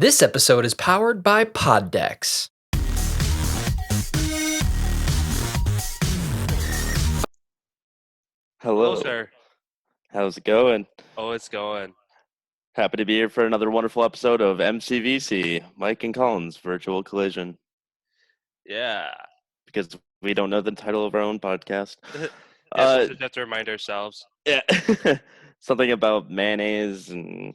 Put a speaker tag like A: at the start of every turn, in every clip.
A: This episode is powered by Poddex.
B: Hello,
C: Hello.
B: sir.
C: How's it going?
B: Oh, it's going.
C: Happy to be here for another wonderful episode of MCVC, Mike and Collin's Virtual Collision,
B: Yeah.
C: because we don't know the title of our own podcast.
B: Yeah,
C: Uh,
B: sometimes we have to remind ourselves.
C: yeah, something about mayonnaise and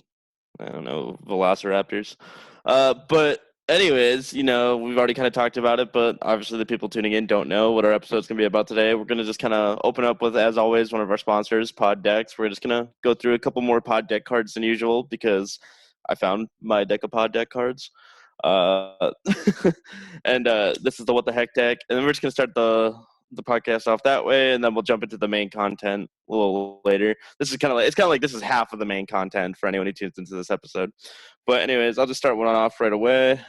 C: I don't know, velociraptors. But anyways, we've already kind of talked about it, but obviously the people tuning in don't know what our episode's going to be about today. We're going to just kind of open up with, as always, one of our sponsors, Pod Decks. We're just going to go through a couple more Pod Deck cards than usual because I found my deck of Pod Deck cards. And this is the What the Heck deck. And then we're just going to start the podcast off that way, and then we'll jump into the main content a little later. This is kind of like this is half of the main content for anyone who tunes into this episode. But anyways, I'll just start one off right away.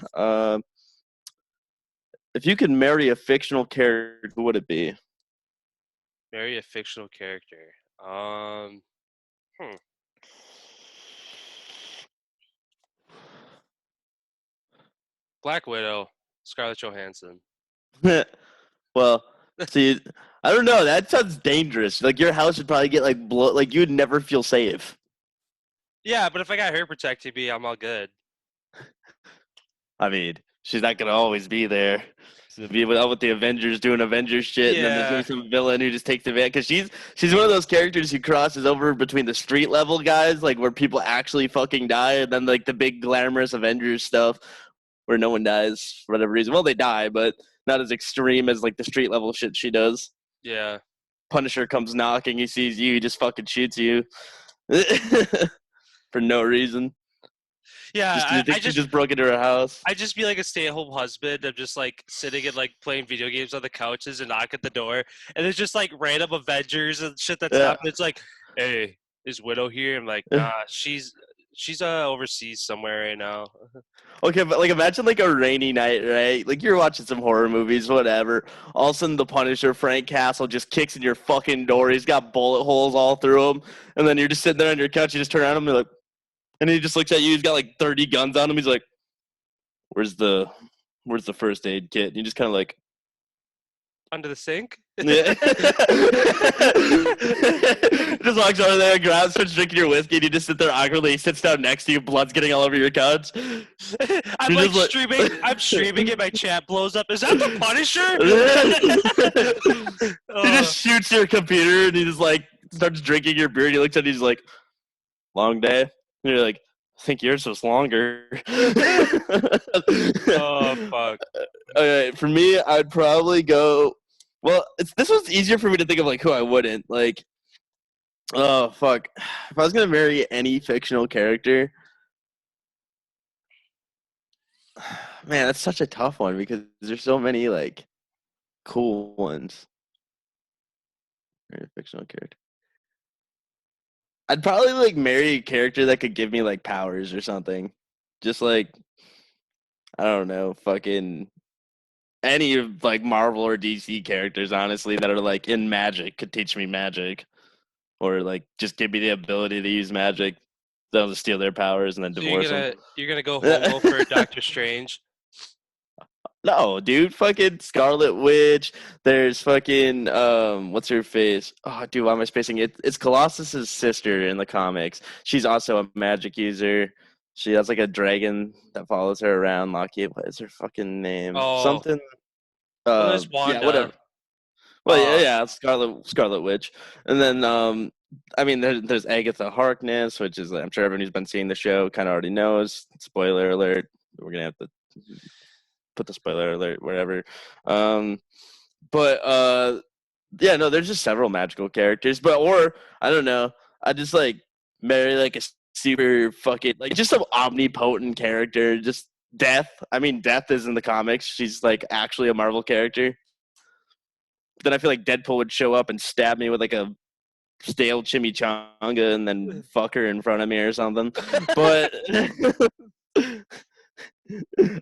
C: If you could marry a fictional character, who would it be?
B: Marry a fictional character. Black Widow, Scarlett Johansson.
C: Well, see, I don't know. That sounds dangerous. Like your house would probably get like blow. Like you would never feel safe.
B: Yeah, but if I got her protecting me, I'm all good.
C: I mean, she's not gonna always be there. She'll be with the Avengers doing Avengers shit, and then there's gonna be some villain who just takes the van because she's one of those characters who crosses over between the street level guys, like where people actually fucking die, and then like the big glamorous Avengers stuff where no one dies for whatever reason. Well, they die, but not as extreme as like the street level shit she does.
B: Yeah.
C: Punisher comes knocking, he sees you, he just fucking shoots you for no reason.
B: Yeah,
C: I just broke into her house.
B: I'd just be like a stay-at-home husband. I'm just like sitting and like playing video games on the couches and knock at the door, and it's just like random Avengers and shit that's happening. It's like, hey, is Widow here? I'm like, nah, she's overseas somewhere right now.
C: Okay, but like imagine like a rainy night, right? Like you're watching some horror movies, whatever. All of a sudden, the Punisher, Frank Castle, just kicks in your fucking door. He's got bullet holes all through him, and then you're just sitting there on your couch. You just turn around and be like, and he just looks at you. He's got like 30 guns on him. He's like, "Where's the first aid kit?" And you just kind of like
B: under the sink.
C: Yeah. Just walks over there, grabs, starts drinking your whiskey, and you just sit there awkwardly. He sits down next to you, blood's getting all over your couch.
B: I'm like streaming. I'm streaming it. My chat blows up. Is that the Punisher?
C: He just shoots your computer, and he just like starts drinking your beer. And he looks at you, he's like, "Long day." And you're like, "I think yours was longer."
B: Oh fuck.
C: Okay, for me, I'd probably go. Well, this was easier for me to think of like who I wouldn't like. Oh fuck! If I was gonna marry any fictional character, man, that's such a tough one because there's so many like cool ones. Marry a fictional character. I'd probably like marry a character that could give me like powers or something. Just like I don't know, fucking any of like Marvel or DC characters, honestly, that are like in magic could teach me magic, or like just give me the ability to use magic. They'll just steal their powers and then divorce them.
B: You're gonna go homo for Doctor Strange?
C: No, dude, fucking Scarlet Witch. There's fucking what's her face? Oh, dude, why am I spacing it? It's Colossus's sister in the comics. She's also a magic user. She has like a dragon that follows her around. Lockheed, what is her fucking name?
B: Oh,
C: something.
B: well, there's Wanda.
C: Yeah, whatever. Well, yeah, Scarlet Witch, and then I mean, there's Agatha Harkness, which is I'm sure everyone who's been seeing the show kind of already knows. Spoiler alert. We're gonna have to put the spoiler alert wherever. But yeah, no, there's just several magical characters, or I don't know. I just like marry like a super fucking like just some omnipotent character. Just Death. I mean, Death is in the comics. She's like actually a Marvel character. Then I feel like Deadpool would show up and stab me with like a stale chimichanga and then fuck her in front of me or something. But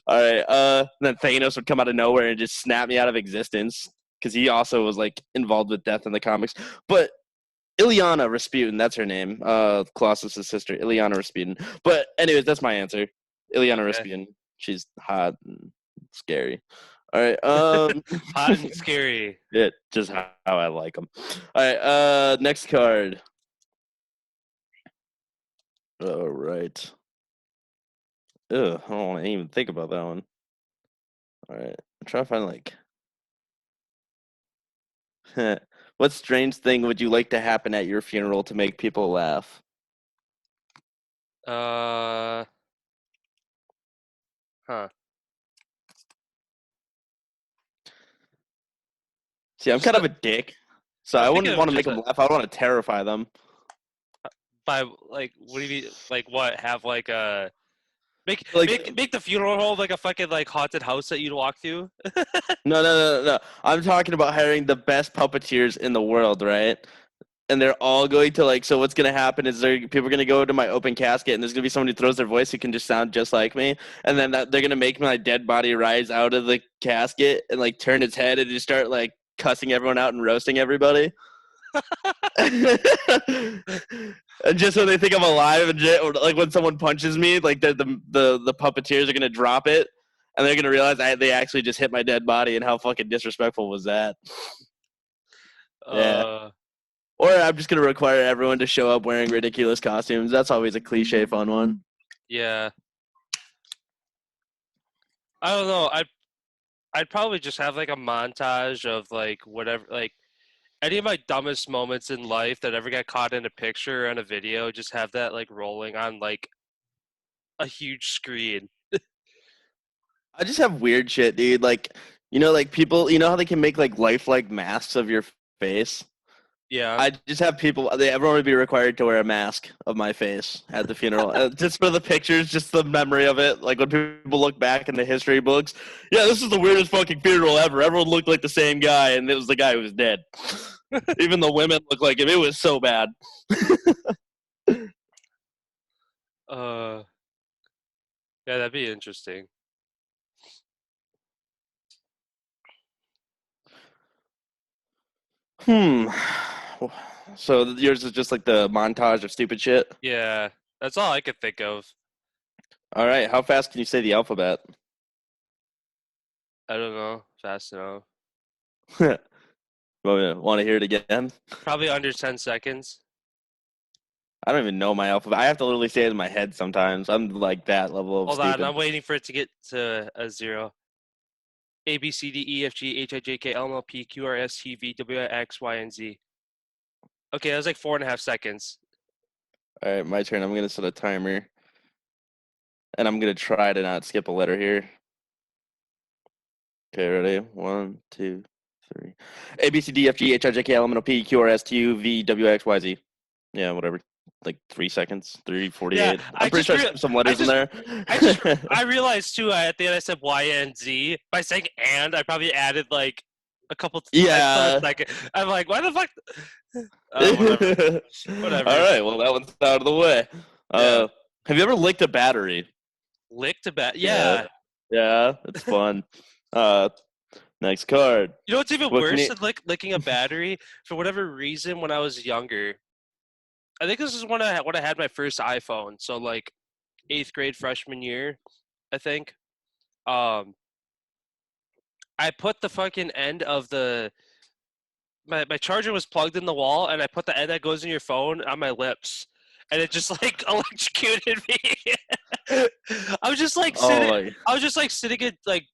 C: all right, then Thanos would come out of nowhere and just snap me out of existence because he also was like involved with death in the comics. But Ilyana Rasputin, that's her name. Colossus' sister, Ilyana Rasputin. But anyways, that's my answer. Ileana
B: Okay.
C: Rispian. She's hot and scary. All right.
B: Hot and scary.
C: Yeah, just how I like them. All right. Next card. All right. Ugh, I don't want to even think about that one. All right. I'm trying to find like. What strange thing would you like to happen at your funeral to make people laugh?
B: Huh.
C: See, I'm
B: Just
C: kind of a dick, so
B: I'm
C: I
B: thinking
C: wouldn't
B: of
C: want to make
B: just
C: them laugh. I would want to terrify them.
B: by like, what do you mean? Like what? Have like a
C: Like,
B: make the funeral home like a fucking like haunted house that you'd walk through.
C: no. I'm talking about hiring the best puppeteers in the world, right? And they're all going to like. So what's gonna happen is people are gonna go to my open casket, and there's gonna be somebody who throws their voice who can just sound just like me, and then they're gonna make my dead body rise out of the casket and like turn its head and just start like cussing everyone out and roasting everybody. And just so they think I'm alive, and or like when someone punches me, like the puppeteers are gonna drop it, and they're gonna realize they actually just hit my dead body, and how fucking disrespectful was that? Yeah. Or I'm just gonna require everyone to show up wearing ridiculous costumes. That's always a cliche fun one.
B: Yeah. I don't know. I'd probably just have like a montage of like whatever, like any of my dumbest moments in life that ever got caught in a picture or in a video. Just have that like rolling on like a huge screen.
C: I just have weird shit, dude. Like, like people, how they can make like lifelike masks of your face?
B: Yeah.
C: I just have people. Everyone would be required to wear a mask of my face at the funeral, just for the pictures, just the memory of it. Like when people look back in the history books, yeah, this is the weirdest fucking funeral ever. Everyone looked like the same guy, and it was the guy who was dead. Even the women looked like him. It was so bad.
B: Yeah, that'd be interesting.
C: So yours is just like the montage of stupid shit.
B: Yeah, that's all I could think of.
C: All right, how fast can you say the alphabet?
B: I don't know. Fast enough.
C: Want to hear it again?
B: Probably under 10 seconds.
C: I don't even know my alphabet. I have to literally say it in my head sometimes. I'm like that level of
B: Hold on,
C: stupid.
B: I'm waiting for it to get to a 0. A B C D E F G H I J K L M N O P Q R S T V W X Y and Z. Okay, that was like 4.5 seconds.
C: All right, my turn. I'm gonna set a timer, and I'm gonna try to not skip a letter here. Okay, ready? 1, 2, 3. A B C D F G H I J K L M N O P Q R S T U V W X Y Z. Yeah, whatever. Like 3 seconds, 3:48.
B: Yeah,
C: I'm pretty sure I skipped some letters in there.
B: I realized too. At the end, I said Y and Z. By saying "and," I probably added like a couple.
C: Yeah.
B: Like, I'm like, why the fuck? Whatever. Whatever.
C: All right. Well, that one's out of the way.
B: Yeah.
C: Have you ever licked a battery?
B: Licked a bat.
C: Yeah.
B: Yeah.
C: Yeah, it's fun. Next card.
B: You know what's even
C: What can
B: worse
C: you?
B: than licking a battery? For whatever reason, when I was younger, I think this is when I had my first iPhone. So like 8th grade freshman year, I think. Um, I put the fucking end of my charger was plugged in the wall, and I put the end that goes in your phone on my lips, and it just like electrocuted me. I was just like
C: Oh
B: sitting.
C: my.
B: I was just like sitting at like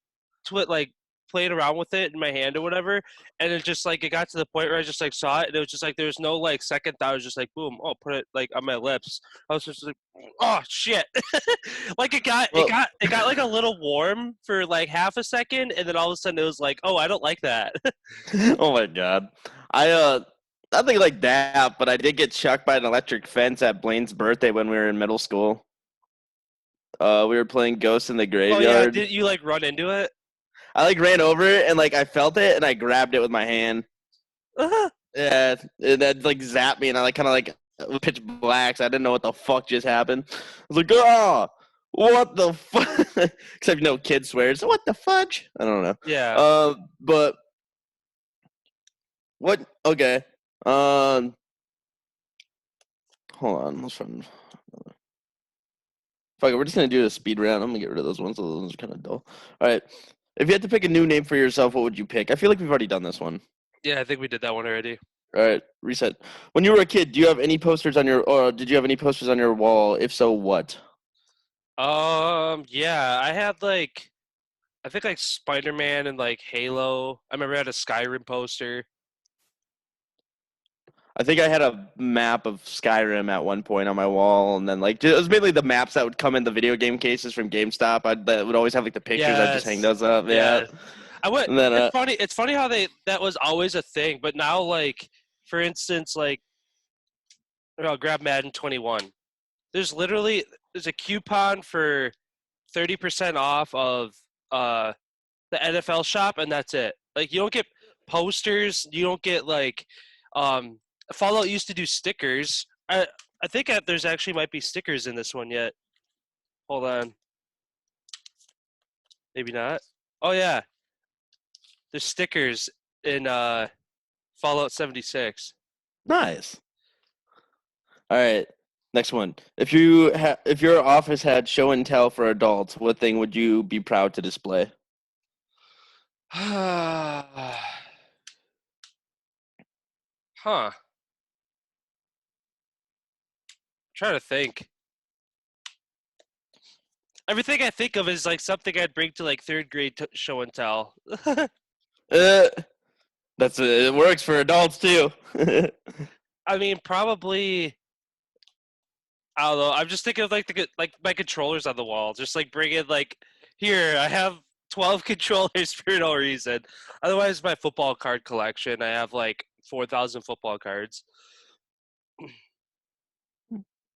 B: like playing around with it in my hand or whatever, and it just like it got to the point where I just like saw it, and it was just like there was no like second thought. I was just like boom, oh, put it like on my lips. I was just like, oh shit, like
C: Well,
B: it got like a little warm for like half a second, and then all of a sudden it was like, oh, I don't like that.
C: oh my god. Nothing like that, but I did get chucked by an electric fence at Blaine's birthday when we were in middle school. We were playing Ghosts in the
B: Oh yeah,
C: Graveyard.
B: did you like run into it?
C: I like ran over it and like I felt it and I grabbed it with my hand. Yeah, and that like zapped me and I like kind of like pitch black. So I didn't know what the fuck just happened. I was like, oh, what the fuck? Except kid swears. What the fudge? I don't know.
B: Yeah.
C: But what? Okay. Hold on. Let's find. Fuck it, we're just gonna do a speed round. I'm gonna get rid of those ones. Those ones are kind of dull. All right. If you had to pick a new name for yourself, what would you pick? I feel like we've already done this one.
B: Yeah, I think we did that one already.
C: All right, reset. When you were a kid, do you have any posters on your, or did you have any posters on your wall? If so, what?
B: Yeah, I had like, I think like Spider-Man and like Halo. I remember I had a Skyrim poster.
C: I think I had a map of Skyrim at one point on my wall, and then like it was mainly the maps that would come in the video game cases from GameStop. That would always have like the pictures. I'd just hang
B: Yes,
C: those up. Yeah,
B: yes. I went.
C: and then
B: It's funny. It's funny how that was always a thing, but now like, for instance, like, I'll grab Madden 21. There's a coupon for 30% off of uh the NFL shop, and that's it. Like, you don't get posters. You don't get like, um, Fallout used to do stickers. I think there's actually might be stickers in this one yet. Hold on, maybe not. Oh yeah, there's stickers in Fallout 76.
C: nice. All right, next one. If your office had show and tell for adults, what thing would you be proud to display?
B: Huh. Trying to think. Everything I think of is like something I'd bring to like third grade show and tell.
C: Uh, it works for adults too.
B: I mean, probably. I don't know. I'm just thinking of like my controllers on the wall. Just like bring in like, here I have 12 controllers for no reason. Otherwise, my football card collection. I have like 4,000 football cards.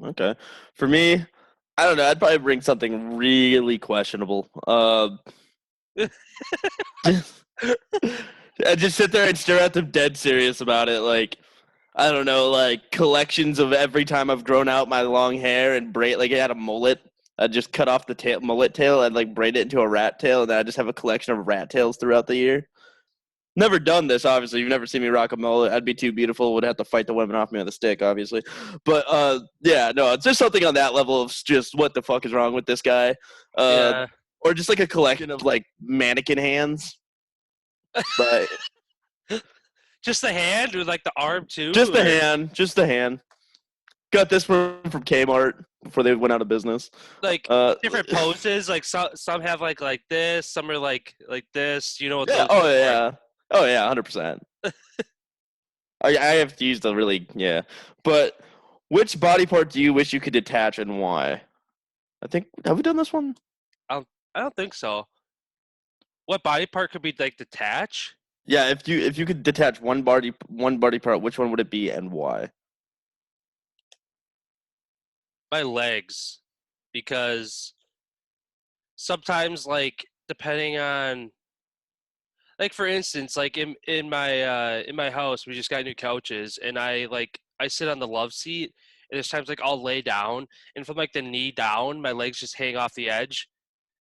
C: Okay, for me, I don't know. I'd probably bring something really questionable. I just sit there and stare at them dead serious about it. Like, I don't know, like collections of every time I've grown out my long hair and braid, like it had a mullet. I just cut off the mullet tail and like braid it into a rat tail, and then I just have a collection of rat tails throughout the year. Never done this, obviously. You've never seen me rock a mullet. I'd be too beautiful. Would have to fight the women off me with a stick, obviously. But yeah, no, it's just something on that level of just what the fuck is wrong with this guy,
B: Yeah.
C: or just like a collection of like mannequin hands. But
B: Just the hand or like the arm too?
C: just the hand. Got this one from Kmart before they went out of business.
B: Like different poses. Like some have like this. Some are like this. You know what
C: Yeah.
B: those? Are
C: Yeah. Oh yeah. 100%. I have to use the really But which body part do you wish you could detach and why? I think have we done this one?
B: I don't think so. What body part could be like detach?
C: Yeah. If you could detach one body part, which one would it be and why?
B: My legs, because sometimes like depending on like for instance like in my house we just got new couches and I sit on the love seat and there's times like I'll lay down and from like the knee down my legs just hang off the edge.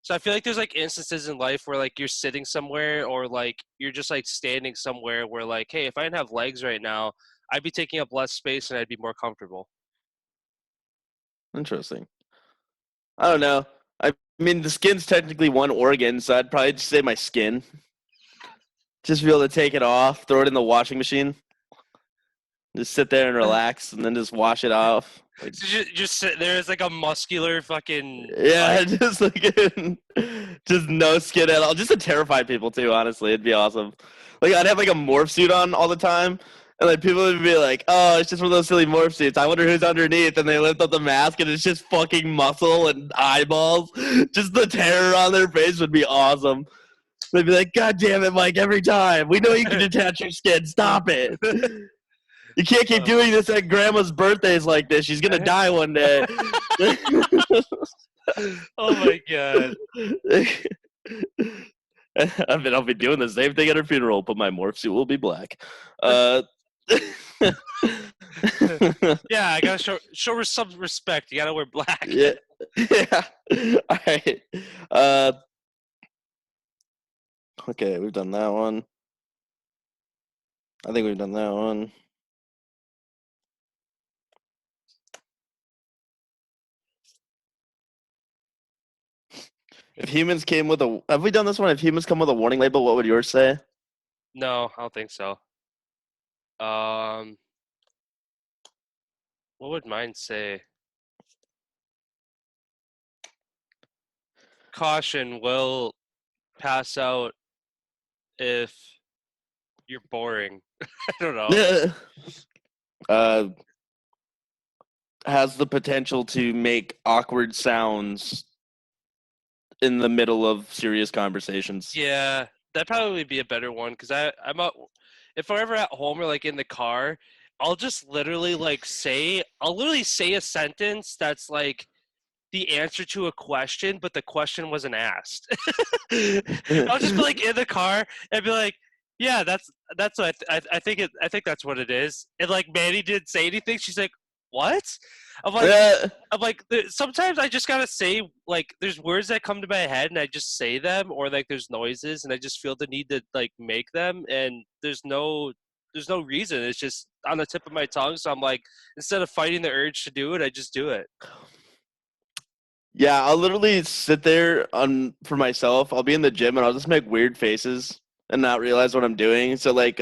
B: So I feel like there's like instances in life where like you're sitting somewhere or like you're just like standing somewhere where like, hey, if I didn't have legs right now, I'd be taking up less space and I'd be more comfortable.
C: Interesting. I don't know. I mean, the skin's technically one organ, so I'd probably just say my skin. Just be able to take it off, throw it in the washing machine, just sit there and relax, and then just wash it off. Like,
B: So just sit there as like a muscular fucking
C: yeah,
B: like,
C: just like just no skin at all. Just to terrify people too. Honestly, it'd be awesome. Like I'd have like a morph suit on all the time, and like people would be like, "Oh, it's just one of those silly morph suits. I wonder who's underneath." And they lift up the mask, and it's just fucking muscle and eyeballs. Just the terror on their face would be awesome. They'd be like, "God damn it, Mike! Every time we know you can detach your skin. Stop it." You can't keep doing this at grandma's birthdays like this. She's gonna die one day.
B: oh my god.
C: I mean, I'll be doing the same thing at her funeral, but my morph suit will be black.
B: Yeah, I gotta show her some respect. You gotta wear black.
C: Yeah. Yeah. All right. Okay, we've done that one. I think we've done that one. If humans came with a, have we done this one? If humans come with a warning label, what would yours say?
B: No, I don't think so. What would mine say? Caution, will pass out if you're boring. I don't know.
C: Has the potential to make awkward sounds in the middle of serious conversations.
B: Yeah, that'd probably be a better one because I'm out. If we're ever at home or like in the car, I'll just literally I'll literally say a sentence that's like the answer to a question, but the question wasn't asked. I'll just be like in the car and be like, "Yeah, that's what I think I think that's what it is." And like Manny didn't say anything. She's like, "What?" I'm like, sometimes I just gotta say like there's words that come to my head and I just say them, or like there's noises and I just feel the need to like make them, and there's no reason. It's just on the tip of my tongue. So I'm like, instead of fighting the urge to do it, I just do it.
C: Yeah, I'll literally sit there for myself. I'll be in the gym and I'll just make weird faces and not realize what I'm doing. So like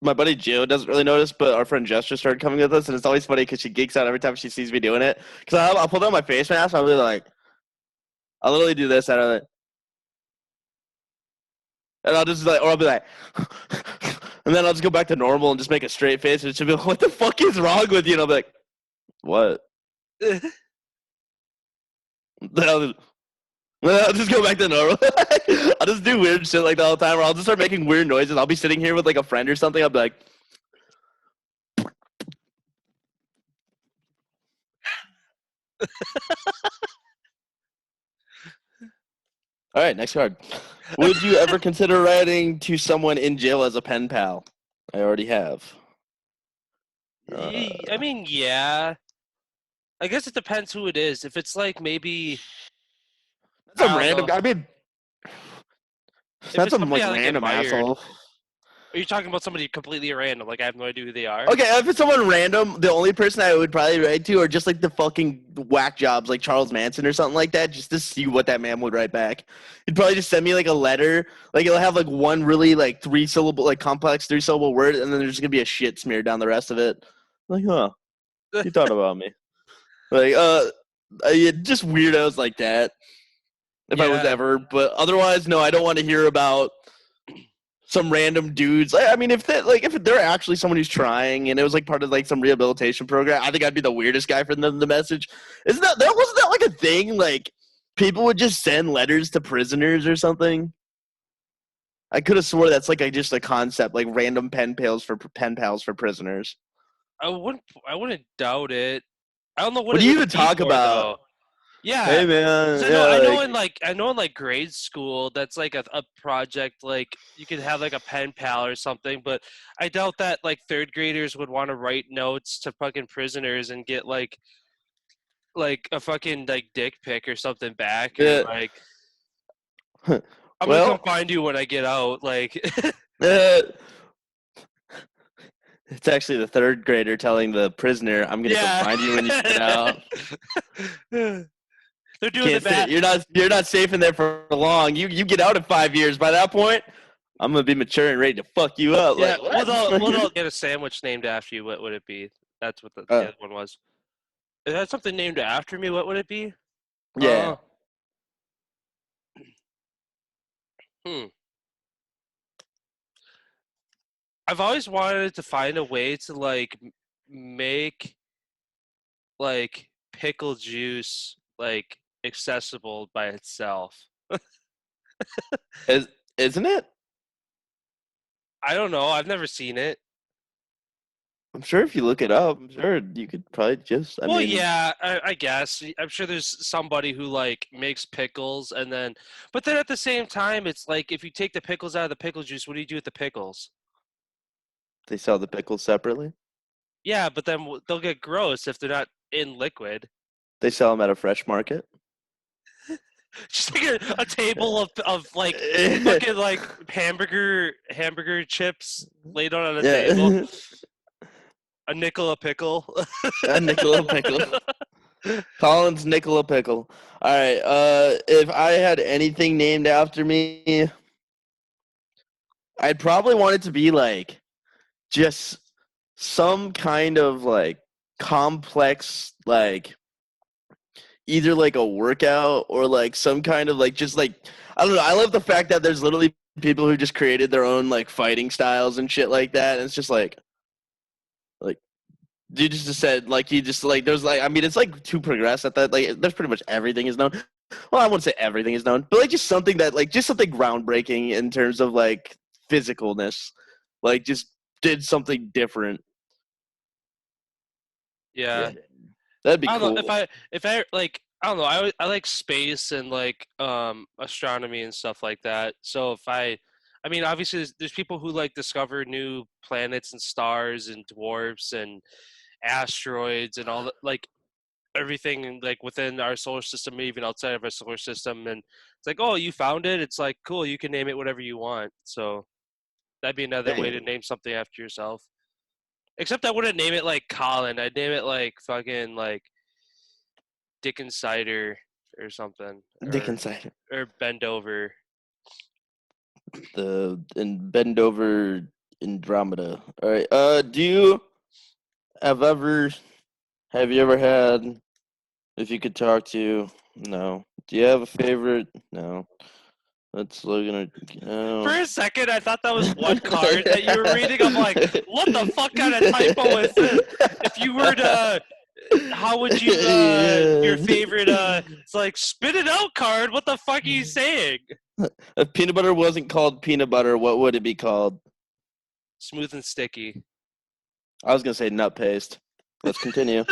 C: my buddy Gio doesn't really notice, but our friend Jess just started coming with us, and it's always funny because she geeks out every time she sees me doing it. Because I'll pull down my face mask, and I'll be like, I'll literally do this, and I'll just like, or I'll be like, and then I'll just go back to normal and just make a straight face, and she'll be like, "What the fuck is wrong with you?" And I'll be like, "What?" Then I'll just go back to normal. I'll just do weird shit like that all the time, or I'll just start making weird noises. I'll be sitting here with like a friend or something. I'll be like, all right, next card. Would you ever consider writing to someone in jail as a pen pal? I already have.
B: I mean, yeah. I guess it depends who it is. If it's like maybe
C: That's a
B: I don't
C: random
B: know.
C: guy. I mean,
B: If
C: that's
B: it's
C: some
B: somebody
C: like
B: I like
C: random
B: admired,
C: asshole.
B: are you talking about somebody completely random? Like I have no idea who they are.
C: Okay, if it's someone random, the only person I would probably write to are just like the fucking whack jobs, like Charles Manson or something like that, just to see what that man would write back. He'd probably just send me like a letter, like it'll have like one really like complex 3-syllable word, and then there's just gonna be a shit smear down the rest of it. Like, huh? You thought about me? Like, just weirdos like that. If I was
B: Yeah.
C: ever, but otherwise, no, I don't want to hear about some random dudes. I mean, if they're actually someone who's trying and it was like part of like some rehabilitation program, I think I'd be the weirdest guy for them to message. Wasn't that like a thing? Like people would just send letters to prisoners or something. I could have swore that's like just a concept, like random pen pals for prisoners.
B: I wouldn't doubt it. I don't know
C: What
B: it
C: do you
B: would
C: even
B: be
C: talk
B: for,
C: about?
B: though. Yeah.
C: Hey man,
B: 'Cause
C: yeah,
B: I know in like grade school that's like a project, like you could have like a pen pal or something, but I doubt that like third graders would want to write notes to fucking prisoners and get like a fucking like dick pic or something back, or
C: yeah.
B: like I'm gonna come
C: Well,
B: find you when I get out. Like
C: uh, it's actually the third grader telling the prisoner, "I'm gonna come
B: yeah.
C: find you when you get out."
B: They're doing
C: Can't
B: the
C: stay.
B: math.
C: You're not safe in there for long. You get out in 5 years. By that point, I'm gonna be mature and ready to fuck you up.
B: Yeah,
C: Like what?
B: they'll get a sandwich named after you. What would it be? That's what the other one was. If that's something named after me, what would it be?
C: Yeah.
B: Hmm. I've always wanted to find a way to like make like pickle juice like accessible by itself.
C: Isn't it?
B: I don't know. I've never seen it.
C: I'm sure if you look it up, I'm sure you could probably just. I mean,
B: Yeah, I guess. I'm sure there's somebody who like makes pickles and then, but then at the same time, it's like if you take the pickles out of the pickle juice, what do you do with the pickles?
C: they sell the pickles separately.
B: Yeah, but then they'll get gross if they're not in liquid.
C: They sell them at a fresh market.
B: Just like a table of like fucking like hamburger chips laid out on a table.
C: Yeah.
B: A nickel a pickle.
C: A nickel a pickle. Collin's Nicola Pickle. All right. If I had anything named after me, I'd probably want it to be like just some kind of like complex, like either like a workout or like some kind of like just like I don't know. I love the fact that there's literally people who just created their own like fighting styles and shit like that. And it's just like you just said like he just like there's like I mean it's like too progressed at that like there's pretty much everything is known. Well, I wouldn't say everything is known, but like just something that like just something groundbreaking in terms of like physicalness, like just did something different.
B: Yeah.
C: Yeah, that'd be
B: I don't know
C: cool.
B: if I like I don't know. I like space and like astronomy and stuff like that. So I mean obviously there's people who like discover new planets and stars and dwarfs and asteroids and all that, like everything like within our solar system, even outside of our solar system. And it's like, oh, you found it. It's like cool. You can name it whatever you want. So that'd be another way to
C: Dang.
B: name something after yourself. Except I wouldn't name it like Collin. I'd name it like fucking like Dick Cider or something,
C: Dick inside
B: or Bend Over.
C: the and bend over Andromeda. All right. Do you have ever have you ever had if you could talk to? No. Do you have a favorite? No. Let's look at it.
B: For
C: No.
B: a second, I thought that was one card that you were reading. I'm like, what the fuck kind of typo is this? If you were to, how would you, your favorite, it's like, spit it out card. What the fuck are you saying?
C: If peanut butter wasn't called peanut butter, what would it be called?
B: Smooth and sticky.
C: I was gonna say nut paste. Let's continue.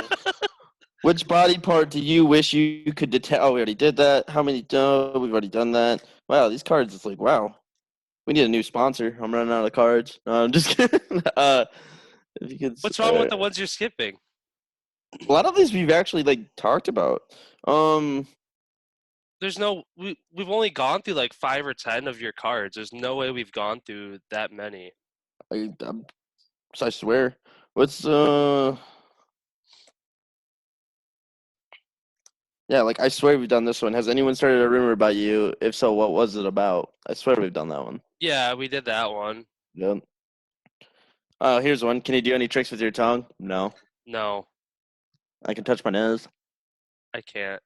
C: Which body part do you wish you could detach? Oh, we already did that. How many? No, we've already done that. Wow, these cards. It's like wow. We need a new sponsor. I'm running out of cards. No, I'm just kidding. If you could,
B: What's wrong with the ones you're skipping?
C: a lot of these we've actually like talked about.
B: There's no, we've only gone through like 5 or 10 of your cards. There's no way we've gone through that many.
C: I swear. What's Yeah, like I swear we've done this one. Has anyone started a rumor about you? If so, what was it about? I swear we've done that one.
B: Yeah, we did that one.
C: Yep. Here's one. Can you do any tricks with your tongue? No.
B: No,
C: I can touch my nose.
B: I can't.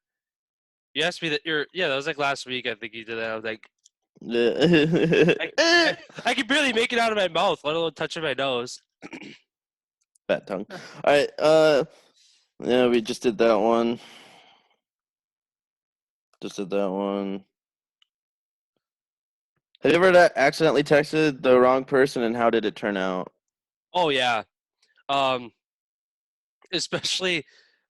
B: You asked me that yeah, that was like last week. I think you did that. I was like, I can barely make it out of my mouth, let alone touching my nose.
C: Fat tongue. All right. Yeah, we just did that one. Just did that one. Have you ever accidentally texted the wrong person, and how did it turn out?
B: Oh yeah. Um, especially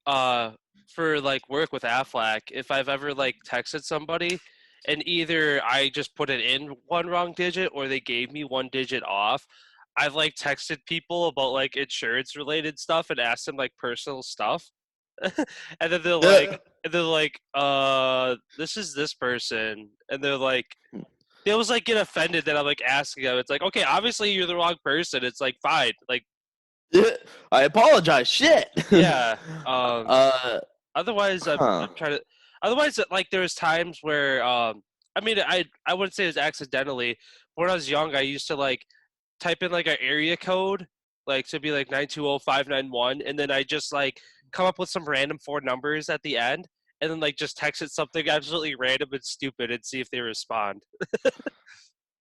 B: for like work with Aflac, if I've ever like texted somebody and either I just put it in one wrong digit or they gave me one digit off, I've like texted people about like insurance related stuff and asked them like personal stuff. And then they're like, this is this person, and they're like, they always like get offended that I'm like asking them. It's like, okay, obviously you're the wrong person. It's like fine, like
C: I apologize. Shit.
B: yeah.
C: uh,
B: Otherwise,
C: huh.
B: I'm trying to. Otherwise, like there's times where I mean, I wouldn't say it was accidentally. When I was young, I used to like type in like an area code, like to be like 920-591, and then I just like come up with some random 4 numbers at the end, and then like just text it something absolutely random and stupid and see if they respond.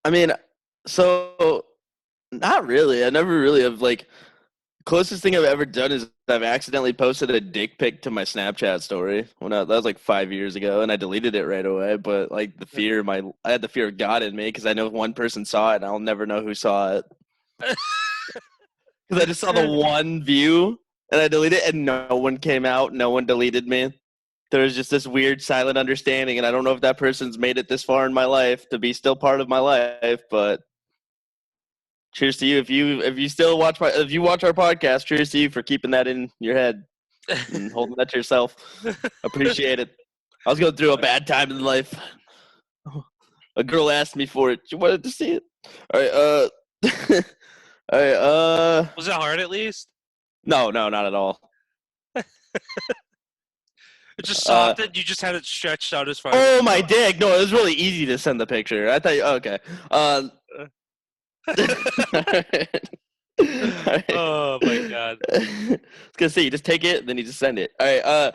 C: I mean, so not really. I never really have like closest thing I've ever done is I've accidentally posted a dick pic to my Snapchat story that was like 5 years ago, and I deleted it right away. But like I had the fear of God in me because I know one person saw it, and I'll never know who saw it because I just saw the one view, and I deleted it, and no one came out, no one deleted me. There was just this weird silent understanding, and I don't know if that person's made it this far in my life to be still part of my life, but cheers to you. If you still watch if you watch our podcast, cheers to you for keeping that in your head and holding that to yourself. Appreciate it. I was going through a bad time in life. A girl asked me for it. She wanted to see it. All right, all right,
B: Was it hard at least?
C: no, not at all.
B: It just softened. You just had it stretched out as far.
C: Oh my dick! No, it was really easy to send the picture. I thought. Okay. Alright.
B: Oh my god.
C: I was gonna say you just take it, then you just send it. All right.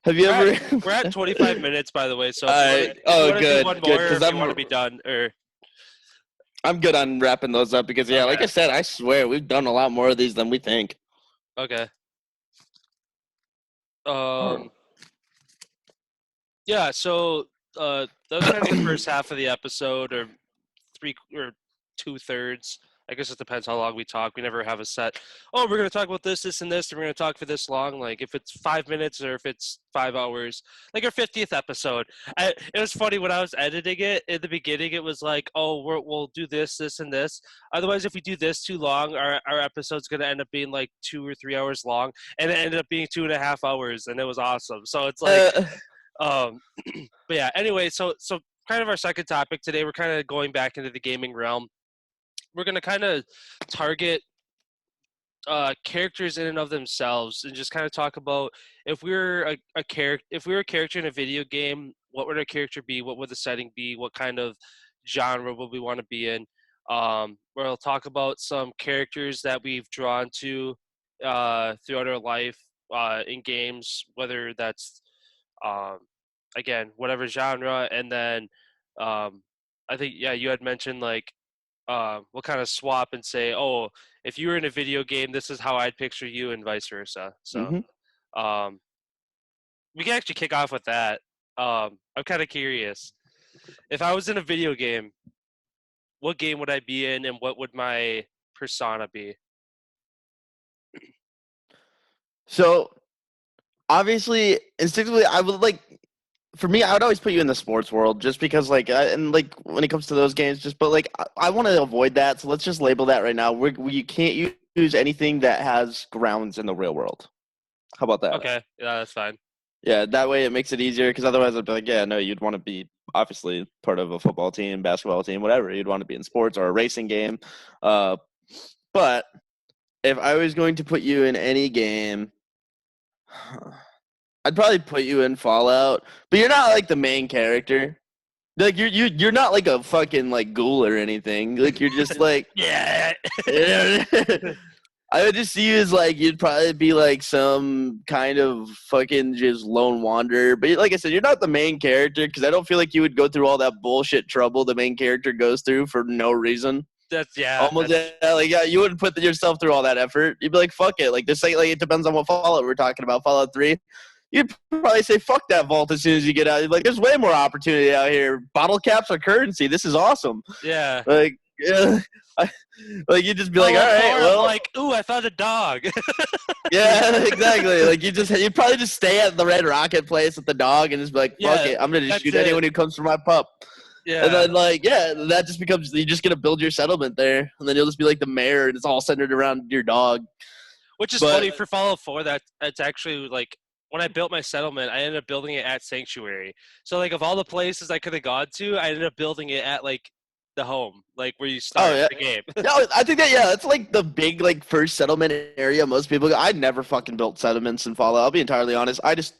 C: Have you ever?
B: We're at 25 minutes, by the way. So
C: Alright.
B: if you want to
C: Good.
B: do one
C: Good.
B: more, or
C: Because
B: if you want to be done, or
C: I'm good on wrapping those up because like I said, I swear we've done a lot more of these than we think.
B: okay. Yeah. So that was kind of the first half of the episode, or 2/3. I guess it depends how long we talk. We never have a set. Oh, we're gonna talk about this, this, and this, and we're gonna talk for this long. Like if it's 5 minutes or if it's 5 hours. Like our 50th episode. It was funny when I was editing it in the beginning. It was like, oh, we'll do this, this, and this. Otherwise, if we do this too long, our episode's gonna end up being like 2 or 3 hours long, and it ended up being 2.5 hours, and it was awesome. So it's like, but yeah. Anyway, so kind of our second topic today. We're kind of going back into the gaming realm. We're going to kind of target characters in and of themselves and just kind of talk about if we were a character in a video game, what would our character be? What would the setting be? What kind of genre would we want to be in? We'll talk about some characters that we've drawn to throughout our life in games, whether that's again whatever genre, and then I think you had mentioned like we'll kind of swap and say, oh, if you were in a video game, this is how I'd picture you, and vice versa. So we can actually kick off with that. I'm kind of curious. If I was in a video game, what game would I be in, and what would my persona be?
C: So, obviously, instinctively, I would like. For me, I would always put you in the sports world, just because, like, and like when it comes to those games, but like I want to avoid that. So let's just label that right now. We can't use anything that has grounds in the real world. How about that?
B: Okay, yeah, that's fine.
C: Yeah, that way it makes it easier, because otherwise I'd be like, yeah, no, you'd want to be obviously part of a football team, basketball team, whatever. You'd want to be in sports or a racing game. But if I was going to put you in any game, I'd probably put you in Fallout, but you're not like the main character. Like you're not like a fucking like ghoul or anything. Like you're just like
B: Yeah.
C: I would just see you as like you'd probably be like some kind of fucking just lone wanderer. But like I said, you're not the main character, because I don't feel like you would go through all that bullshit trouble the main character goes through for no reason. You wouldn't put yourself through all that effort. You'd be like, fuck it. Like this, like it depends on what Fallout we're talking about. Fallout 3. You'd probably say, fuck that vault as soon as you get out. You're like, there's way more opportunity out here. Bottle caps are currency. This is awesome.
B: Yeah.
C: Like, like you'd just be like, all right, well.
B: Like, ooh, I found a dog.
C: Yeah, exactly. Like you'd probably just stay at the Red Rocket place with the dog and just be like, fuck it. I'm going to just shoot anyone who comes for my pup.
B: Yeah.
C: And then, that just becomes, you're just going to build your settlement there. And then you'll just be like the mayor, and it's all centered around your dog.
B: Which is funny for Fallout 4. That's actually like, when I built my settlement, I ended up building it at Sanctuary. So, like, of all the places I could have gone to, I ended up building it at, like, the home, like, where you start the game.
C: Yeah, I think that's, like, the big, like, first settlement area most people go. I never fucking built settlements in Fallout. I'll be entirely honest. I just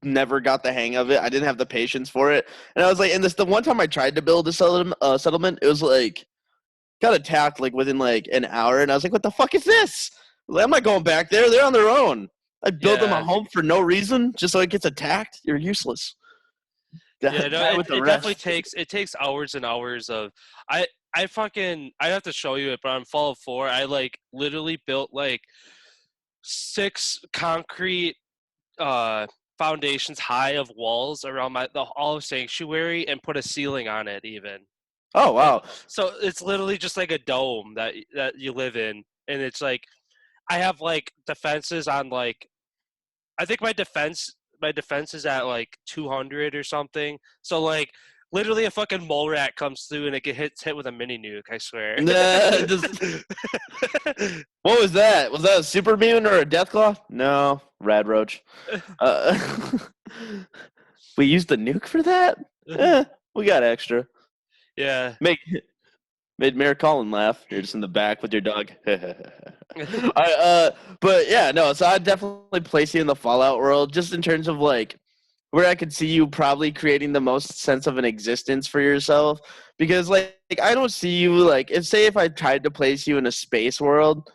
C: never got the hang of it. I didn't have the patience for it. And I was like, the one time I tried to build a settlement, it was, like, got attacked, like, within, like, an hour. And I was like, what the fuck is this? I'm not going back there. They're on their own. I build them a home for no reason just so it gets attacked. You're useless.
B: It definitely takes hours and hours of I have to show you it, but on Fallout 4, I like literally built like 6 concrete foundations high of walls around all of Sanctuary, and put a ceiling on it even.
C: Oh wow.
B: So it's literally just like a dome that you live in, and it's like I have like defenses on like, I think my defense is at like 200 or something. So like literally a fucking mole rat comes through and it gets hit with a mini nuke, I swear.
C: What was that? Was that a super mutant or a deathclaw? No, rad roach. We used the nuke for that? We got extra.
B: Yeah.
C: Made Mayor Collin laugh. You're just in the back with your dog. But yeah, no. So I'd definitely place you in the Fallout world, just in terms of like where I could see you probably creating the most sense of an existence for yourself. Because like I don't see you like if I tried to place you in a space world,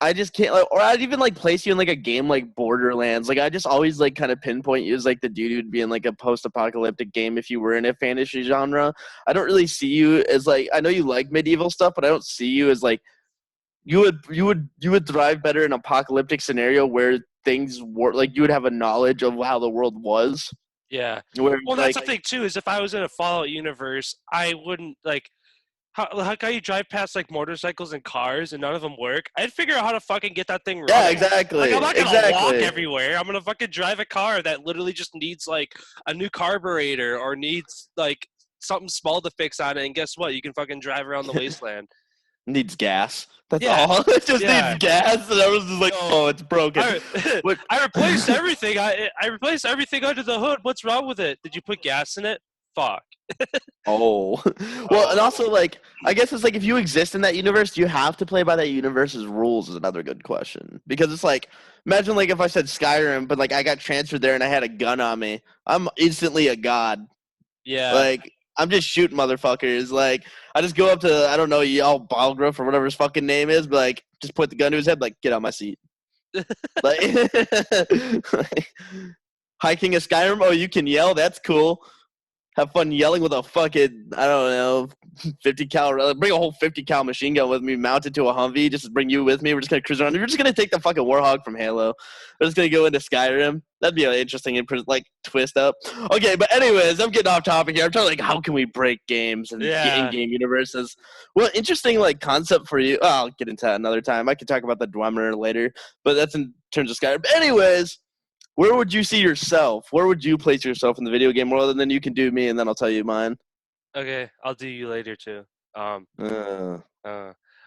C: I just can't like, or I'd even like place you in like a game like Borderlands. Like I just always like kind of pinpoint you as like the dude who'd be in like a post-apocalyptic game if you were in a fantasy genre. I don't really see you as like I know you like medieval stuff, but I don't see you as like you would thrive better in an apocalyptic scenario where things were like you would have a knowledge of how the world was.
B: Yeah.
C: Where
B: Well, that's
C: like
B: the thing too. Is if I was in a Fallout universe, I wouldn't like. How you drive past like motorcycles and cars and none of them work? I'd figure out how to fucking get that thing running.
C: yeah, exactly.
B: Like I'm not gonna walk
C: exactly.
B: everywhere. I'm gonna fucking drive a car that literally just needs like a new carburetor or needs like something small to fix on it. And guess what? You can fucking drive around the wasteland.
C: Needs gas. That's
B: Yeah.
C: all. It just
B: Yeah.
C: needs gas, and I was just like, oh, it's broken.
B: I replaced everything. I replaced everything under the hood. What's wrong with it? Did you put gas in it? Fuck.
C: Oh. Well, and also, like, I guess it's like if you exist in that universe, do you have to play by that universe's rules is another good question. Because it's like, imagine, like, if I said Skyrim, but, like, I got transferred there and I had a gun on me. I'm instantly a god.
B: Yeah.
C: Like, I'm just shooting motherfuckers. Like, I just go up to, I don't know, y'all Balgruff or whatever his fucking name is, but, like, just put the gun to his head, like, get out my seat. Like, High King of Skyrim, oh, you can yell? That's cool. Have fun yelling with a fucking, I don't know, 50 cal. Bring a whole 50 cal machine gun with me, mounted to a Humvee, just to bring you with me. We're just going to cruise around. We're just going to take the fucking Warhog from Halo. We're just going to go into Skyrim. That'd be an interesting, like, twist up. Okay, but anyways, I'm getting off topic here. I'm trying to, like, how can we break games and in-game universes? Well, interesting, like, concept for you. Oh, I'll get into that another time. I could talk about the Dwemer later, but that's in terms of Skyrim. But anyways, where would you see yourself? Where would you place yourself in the video game world? And then you can do me, and then I'll tell you mine.
B: Okay, I'll do you later too.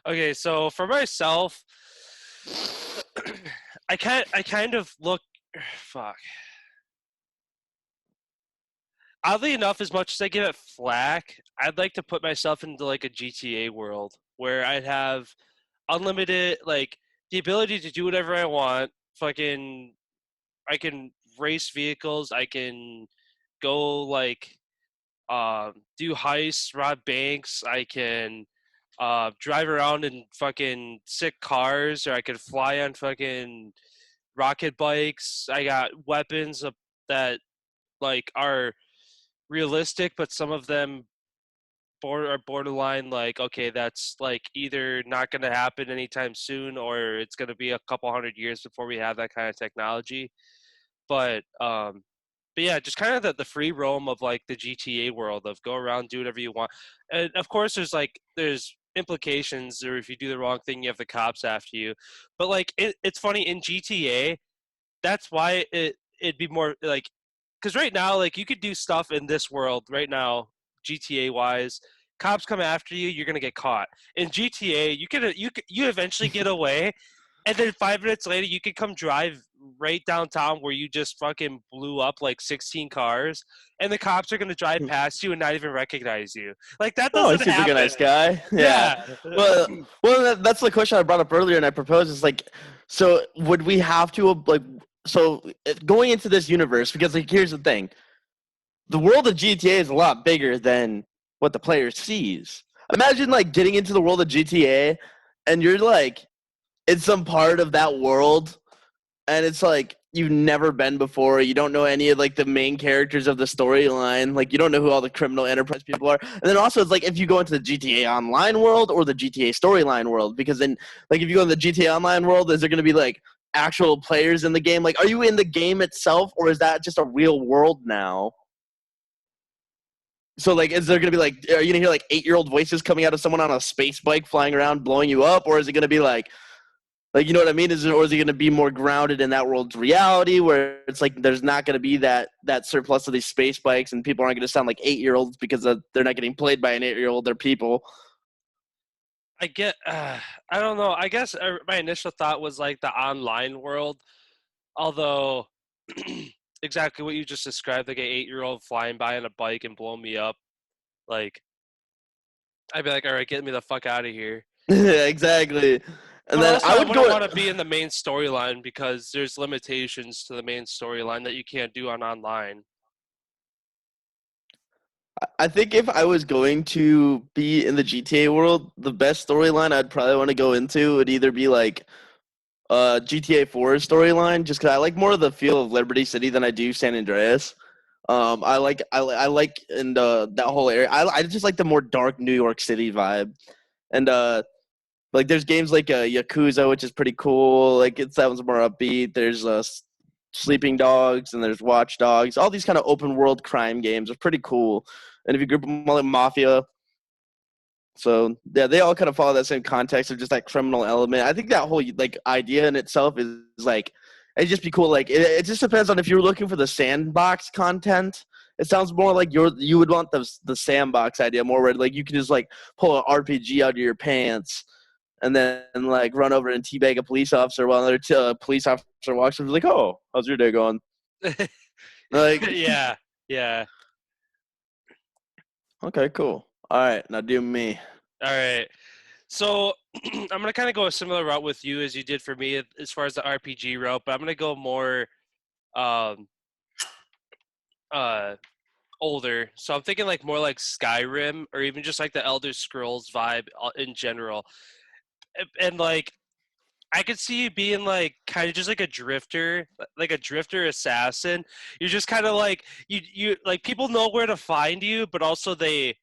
B: Okay, so for myself, I kind of look. Fuck. Oddly enough, as much as I give it flack, I'd like to put myself into like a GTA world where I'd have unlimited, like the ability to do whatever I want. Fucking I can race vehicles. I can go like do heists, rob banks. I can drive around in fucking sick cars, or I could fly on fucking rocket bikes. I got weapons that like are realistic, but some of them are borderline like okay, that's like either not going to happen anytime soon, or it's going to be a couple hundred years before we have that kind of technology. But yeah, just kind of the free roam of like the GTA world of go around, do whatever you want. And of course there's implications, or if you do the wrong thing, you have the cops after you. But like it's funny in GTA, that's why it'd be more like, because right now like you could do stuff in this world right now, GTA wise. Cops come after you, you're gonna get caught. In GTA, you eventually get away, and then 5 minutes later, you could come drive right downtown where you just fucking blew up like 16 cars, and the cops are gonna drive past you and not even recognize you. Like that
C: Oh, he
B: doesn't
C: seems like
B: happen.
C: a nice guy. Yeah. Well, that's the question I brought up earlier, and I proposed is like, so would we have to like, so going into this universe? Because like, here's the thing: the world of GTA is a lot bigger than what the player sees. Imagine like getting into the world of GTA, and you're like in some part of that world, and it's like you've never been before. You don't know any of like the main characters of the storyline. Like you don't know who all the criminal enterprise people are. And then also it's like if you go into the GTA Online world or the GTA storyline world, because then like if you go in the GTA Online world, is there going to be like actual players in the game? Like, are you in the game itself, or is that just a real world now? So like, is there going to be like, are you going to hear like 8-year-old voices coming out of someone on a space bike flying around blowing you up, or is it going to be like, you know what I mean? Or is it going to be more grounded in that world's reality where it's like there's not going to be that surplus of these space bikes and people aren't going to sound like 8-year-olds because they're not getting played by an 8-year-old. They're people.
B: I don't know. I guess my initial thought was like the online world, although exactly what you just described, like an 8-year-old flying by on a bike and blowing me up. Like, I'd be like, all right, get me the fuck out of here.
C: Exactly. And
B: but
C: then
B: also,
C: I would
B: wouldn't want to be in the main storyline because there's limitations to the main storyline that you can't do on online.
C: I think if I was going to be in the GTA world, the best storyline I'd probably want to go into would either be like GTA 4 storyline, just because I like more of the feel of Liberty City than I do San Andreas. I like and that whole area. I just like the more dark New York City vibe, and like there's games like Yakuza, which is pretty cool. Like that one's more upbeat. There's Sleeping Dogs and there's Watch Dogs. All these kind of open world crime games are pretty cool. And if you group them all like Mafia, so yeah, they all kind of follow that same context of just that criminal element. I think that whole like idea in itself is like it'd just be cool. Like it just depends on if you're looking for the sandbox content. It sounds more like you would want the sandbox idea more where like you can just like pull an RPG out of your pants and then like run over and teabag a police officer while another police officer walks up and is like, "Oh, how's your day going?" Like,
B: yeah.
C: okay, cool. All right, now do me.
B: All right. So I'm gonna kind of go a similar route with you as you did for me as far as the RPG route, but I'm gonna go more um older. So I'm thinking like more like Skyrim or even just like the Elder Scrolls vibe in general. And like I could see you being like kind of just like a drifter assassin. You're just kind of like you like people know where to find you, but also they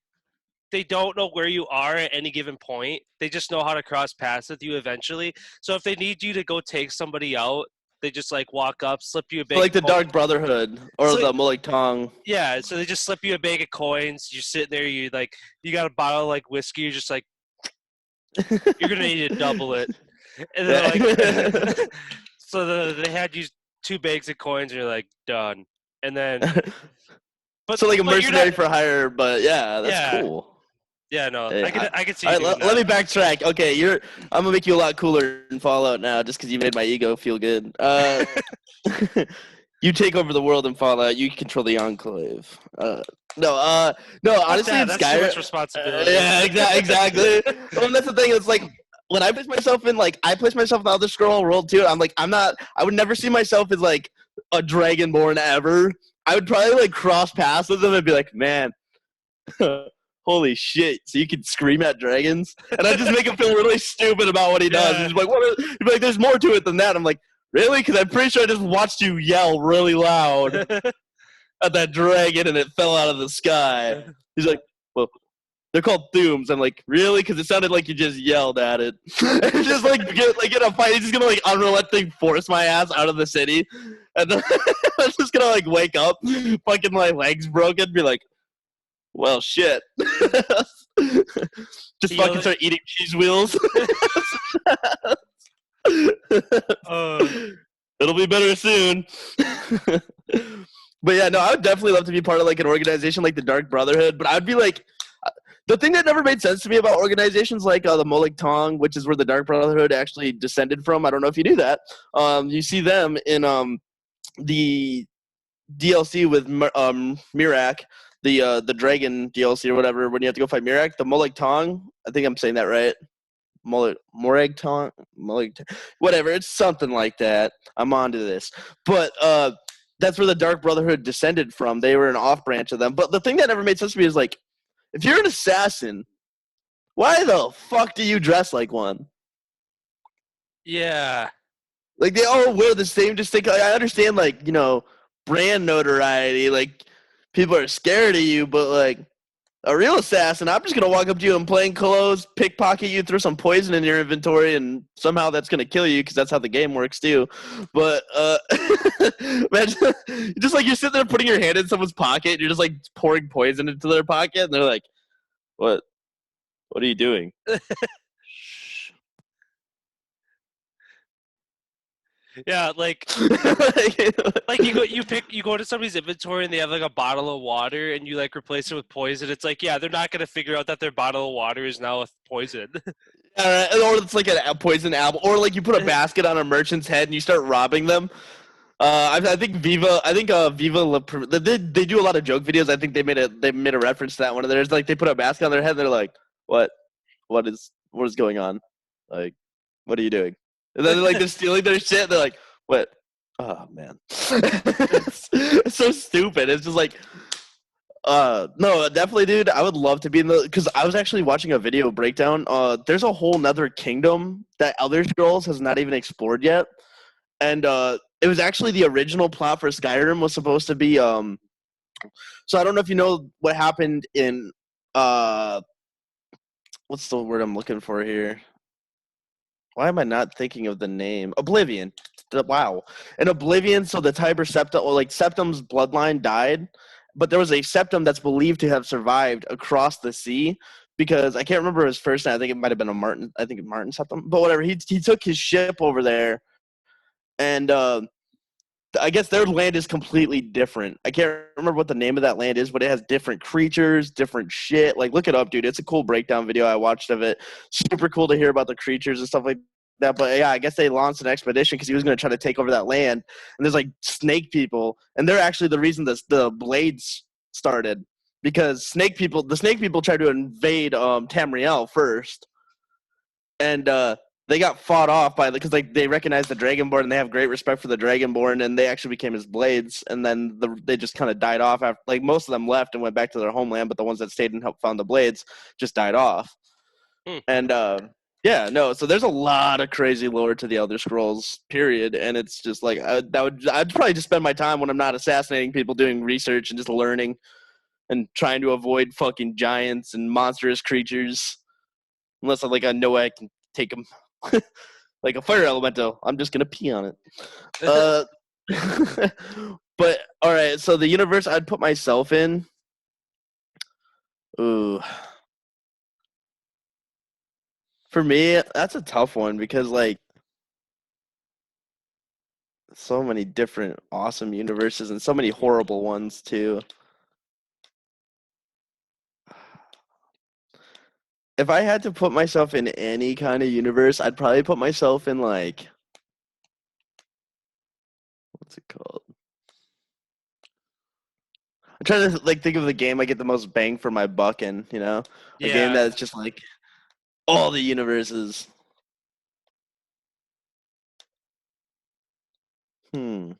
B: don't know where you are at any given point. They just know how to cross paths with you eventually. So if they need you to go take somebody out, they just like walk up, slip you a
C: So
B: bag
C: like
B: of
C: the Dark Brotherhood or
B: So-
C: the Mulek Tong.
B: Yeah, so they just slip you a bag of coins. You're sitting there, you got a bottle of like whiskey. You're just like, you're gonna need to double it, and then like, so they had you 2 bags of coins, and you're like done. And then, but
C: So like a
B: but you're
C: mercenary
B: not-
C: for hire, but yeah, that's
B: Yeah.
C: cool.
B: Yeah, no,
C: Yeah,
B: I could see
C: All
B: you
C: right,
B: doing
C: let me
B: that.
C: backtrack. Okay, I'm gonna make you a lot cooler in Fallout now, just because you made my ego feel good. You take over the world in Fallout. You control the Enclave. No. Honestly, in
B: That's too
C: Skyrim.
B: much responsibility.
C: Yeah, exactly. Well, and that's the thing. It's like when I place myself in, like, I place myself in the Elder Scroll world too. I'm like, I'm not. I would never see myself as like a Dragonborn ever. I would probably like cross paths with them and be like, man. Holy shit! So you can scream at dragons, and I just make him feel really stupid about what he does.
B: Yeah.
C: He's like, he'd be like, "There's more to it than that." I'm like, "Really?" Because I'm pretty sure I just watched you yell really loud at that dragon, and it fell out of the sky. He's like, "Well, they're called Thooms." I'm like, "Really?" Because it sounded like you just yelled at it. And just like get a fight. He's just gonna like unrelenting force my ass out of the city, and then I'm just gonna like wake up, fucking my legs broken, be like. Well, shit. Just fucking start eating cheese wheels. It'll be better soon. But yeah, no, I would definitely love to be part of like an organization like the Dark Brotherhood. But I'd be like, the thing that never made sense to me about organizations like the Molek Tong, which is where the Dark Brotherhood actually descended from. I don't know if you knew that. You see them in the DLC with Mirak. The dragon DLC or whatever, when you have to go fight Mirak, the Molek Tong, I think I'm saying that right. Morag Tong, whatever, it's something like that. I'm onto this. But that's where the Dark Brotherhood descended from. They were an off branch of them. But the thing that never made sense to me is like, if you're an assassin, why the fuck do you dress like one?
B: Yeah.
C: Like they all wear the same distinct. I understand, like, you know, brand notoriety, like people are scared of you, but like a real assassin, I'm just gonna walk up to you in plain clothes, pickpocket you, throw some poison in your inventory, and somehow that's gonna kill you because that's how the game works too. But imagine, just like you're sitting there putting your hand in someone's pocket, and you're just like pouring poison into their pocket, and they're like, "What? What are you doing?" Shh.
B: Yeah, like you go to somebody's inventory and they have like a bottle of water and you like replace it with poison. It's like, yeah, they're not gonna figure out that their bottle of water is now with poison.
C: Or it's like a poison apple, or like you put a basket on a merchant's head and you start robbing them. I think Viva. They do a lot of joke videos. I think they made a reference to that one of theirs. Like they put a basket on their head. And they're like, what is going on? Like, what are you doing? And then they're stealing their shit. They're like, what? Oh man, it's so stupid. It's just like, No, definitely, dude. I would love to be in the because I was actually watching a video breakdown. There's a whole nother kingdom that Elder Scrolls has not even explored yet, and it was actually the original plot for Skyrim was supposed to be. So I don't know if you know what happened in what's the word I'm looking for here? Why am I not thinking of the name? Oblivion. Wow. In Oblivion, so the Tiber Septim, or like Septim's bloodline died, but there was a Septim that's believed to have survived across the sea because I can't remember his first name. I think it might have been a Martin. I think Martin Septim, but whatever. He took his ship over there, and I guess their land is completely different. I can't remember what the name of that land is, but it has different creatures, different shit. Like, look it up, dude. It's a cool breakdown video I watched of it. Super cool to hear about the creatures and stuff like that. But yeah, I guess they launched an expedition because he was going to try to take over that land. And there's like snake people, and they're actually the reason the blades started because the snake people tried to invade Tamriel first, and they got fought off by because like they recognized the Dragonborn and they have great respect for the Dragonborn and they actually became his blades and then they just kind of died off after like most of them left and went back to their homeland but the ones that stayed and helped found the blades just died off. And yeah, no, so there's a lot of crazy lore to the Elder Scrolls period and it's just like I'd probably just spend my time when I'm not assassinating people doing research and just learning and trying to avoid fucking giants and monstrous creatures unless I know I can take them. Like a fire elemental, I'm just gonna pee on it. But all right, so the universe I'd put myself in. Ooh, for me, that's a tough one because like so many different awesome universes and so many horrible ones too. If I had to put myself in any kind of universe, I'd probably put myself in like what's it called? I'm trying to like think of the game I get the most bang for my buck in, a game
B: Yeah.
C: that's just like all the universes. Hmm.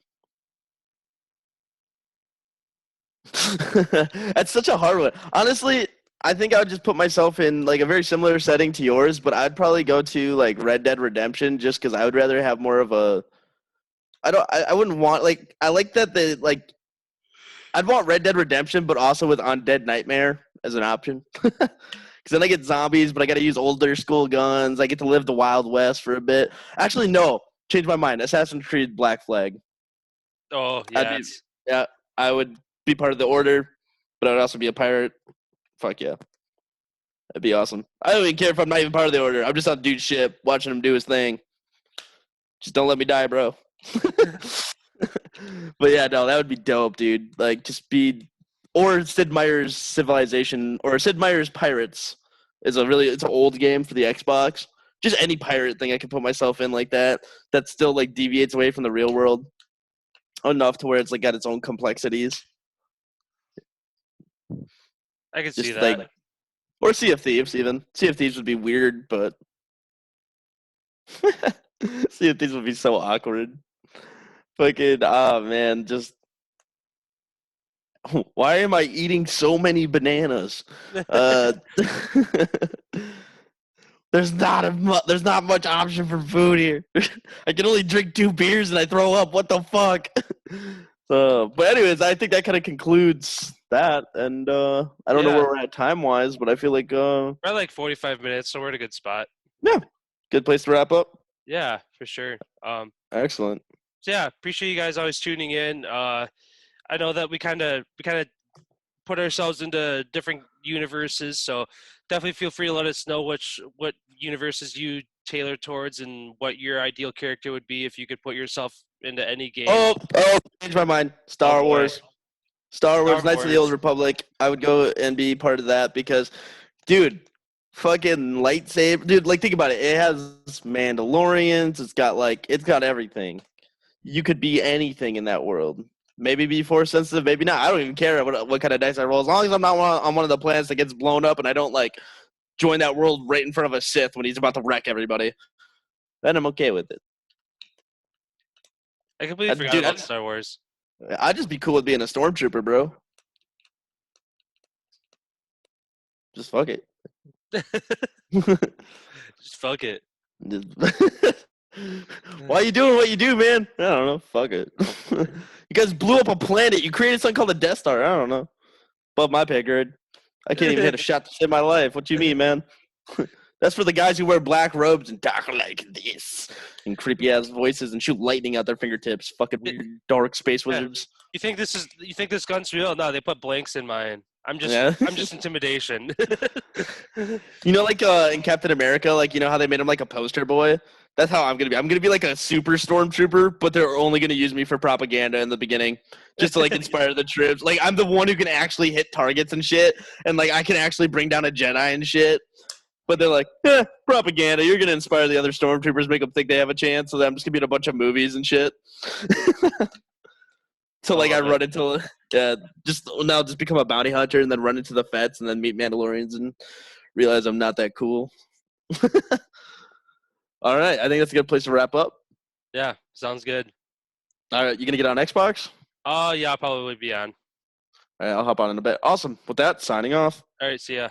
C: That's such a hard one. Honestly, I think I would just put myself in like a very similar setting to yours, but I'd probably go to like Red Dead Redemption just because I would rather have more of a. I wouldn't want like I like that the like I'd want Red Dead Redemption, but also with Undead Nightmare as an option. Because then I get zombies, but I got to use older school guns. I get to live the Wild West for a bit. Actually, no, change my mind. Assassin's Creed Black Flag.
B: Oh
C: I'd
B: yeah.
C: be yeah. I would be part of the Order, but I'd also be a pirate. Fuck yeah. That'd be awesome. I don't even care if I'm not even part of the Order. I'm just on dude's ship, watching him do his thing. Just don't let me die, bro. But yeah, no, that would be dope, dude. Like, just be, or Sid Meier's Civilization, or Sid Meier's Pirates is it's an old game for the Xbox. Just any pirate thing I could put myself in like that. That still like deviates away from the real world enough to where it's like got its own complexities.
B: I can see
C: Just
B: that.
C: like, or Sea of Thieves even. Sea of Thieves would be weird, but Sea of Thieves would be so awkward. Fucking man, just why am I eating so many bananas? Uh, there's not much option for food here. I can only drink 2 beers and I throw up. What the fuck? But anyways, I think that kind of concludes that, and I don't know
B: Yeah.
C: where we're at time wise, but I feel like
B: We're at like 45 minutes, so we're at a good spot.
C: yeah, good place to wrap up.
B: Yeah, for sure.
C: Excellent.
B: So yeah, appreciate you guys always tuning in. I know that we kind of put ourselves into different universes, so definitely feel free to let us know what universes you tailor towards and what your ideal character would be if you could put yourself into any game.
C: Oh, changed my mind. Star
B: boy.
C: Wars. Star Wars, Knights of the
B: Wars.
C: Old Republic. I would go and be part of that because, dude, fucking lightsaber. Dude, like, think about it. It has Mandalorians. It's got everything. You could be anything in that world. Maybe be force sensitive, maybe not. I don't even care what kind of dice I roll. As long as I'm not on one of the planets that gets blown up and I don't, like, join that world right in front of a Sith when he's about to wreck everybody, then I'm okay with it.
B: I completely forgot about Star Wars.
C: I'd just be cool with being a stormtrooper, bro. Just fuck it.
B: Just fuck it.
C: Why you doing what you do, man? I don't know. Fuck it. You guys blew up a planet. You created something called the Death Star. I don't know. Above my pay grade. I can't even hit a shot to save my life. What you mean, man? That's for the guys who wear black robes and talk like this and creepy ass voices and shoot lightning out their fingertips. Fucking weird, dark space wizards.
B: You think this gun's real? No, they put blanks in mine. I'm just intimidation.
C: You know, like in Captain America, like you know how they made him like a poster boy? That's how I'm gonna be. I'm gonna be like a super stormtrooper, but they're only gonna use me for propaganda in the beginning. Just to like inspire the troops. Like I'm the one who can actually hit targets and shit, and like I can actually bring down a Jedi and shit. But they're like, propaganda. You're gonna inspire the other stormtroopers, make them think they have a chance. So I'm just gonna be in a bunch of movies and shit. So like I run into just become a bounty hunter and then run into the Fets and then meet Mandalorians and realize I'm not that cool. All right, I think that's a good place to wrap up.
B: Yeah, sounds good.
C: All right, you gonna get on Xbox?
B: Oh yeah, I'll probably be on.
C: All right, I'll hop on in a bit. Awesome. With that, signing off.
B: All right, see ya.